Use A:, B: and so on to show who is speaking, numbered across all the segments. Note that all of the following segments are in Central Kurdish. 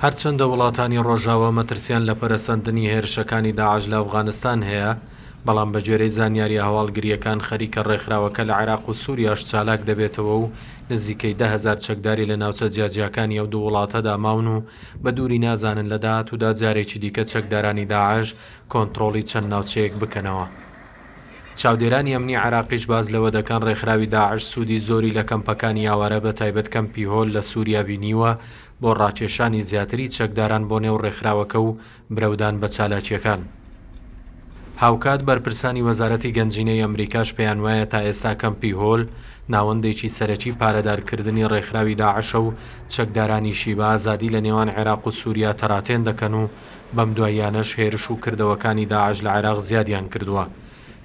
A: هەرچەندە وڵاتانی ڕۆژاوە مەترسیان لە پەرەسەندنی هێرشەکانی داعش لە ئەفغانستان هەیە، بەڵام بە گوێرەی زانیاری هەواڵگریەکان خەریکە ڕێکخراوەکە لە عێراق و سووریاش چالاک دەبێتەوە و نزیکەی 10,000 چەکداری لە ناوچە جیاجیەکانی ئەو دوو وڵاتەدا ماون و بە دووری نازانن لە داهاتوودا جارێکی دیکە چەکدارانی داعش کۆنتڕۆڵی چەند ناوچەیەک بکەنەوە. چاودێرانی ئەمنی عێراقیش باز لەوە دەکەن ڕێکخراوی داعش سوودی زۆری لە کەمپەکانی یاوارە بە تایبەت کەمپی هۆل لە سووریا بینیوە بۆ ڕاکێشانی زیاتری چەکداران بۆ نێو ڕێکخراوەکە و برەودان بە چالاکیەکان. هاوکات بەرپرسانی وەزارەتی گەنجینەی ئەمریکاش پێیان وایە تا ئێستا کەمپی هۆل ناوەندێکی سەرەکی پارەدارکردنی ڕێکخراوی داعشە و چەکدارانیشی بە ئازادی لە نێوان عێراق و سووریا تەڕاتێن دەکەن و بەم دواییانەش هێرش و کردەوەکانی داعش لە عێراق زیادیان کردووە.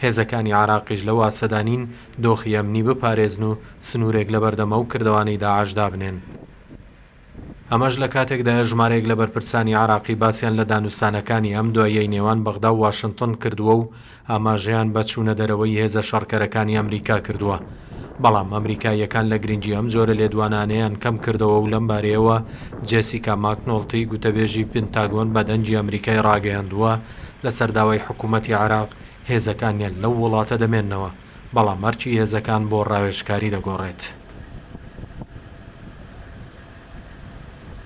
A: هێزەکانی عێراقیش لە واسەدانین دۆخی ئەمنی بپارێزن و سنوورێک لە بەردەمە و کردەوانی داعشدا بنێن. ئەمەش لە کاتێکدا ژمارەیەک لە بەرپرسانی عێراقی باسییان لە دانووسانەکانی ئەم دواییەی نێوان بەغدا و واشنتن کردووە و ئاماژەیان بە چوونە دەرەوەی هێزە شەڕکەرەکانی ئەمریکا کردووە. بەڵام ئەمریکاییەکان لە گرنگی ئەم جۆرە لێدوانانەیان کەم کردەوە و لەم بارەیەوە جێسیکا ماکنۆڵتی گوتەبێژی پێنتاگۆن بە دەنجی ئەمریکای ڕاگەیاندووە لە سەرداوای حکوومەتی عێراق هێزەکانیان لەو وڵاتە دەمێننەوە، بەڵام مەرجی هێزەکان بۆ ڕاوێژکاری دەگۆڕێت.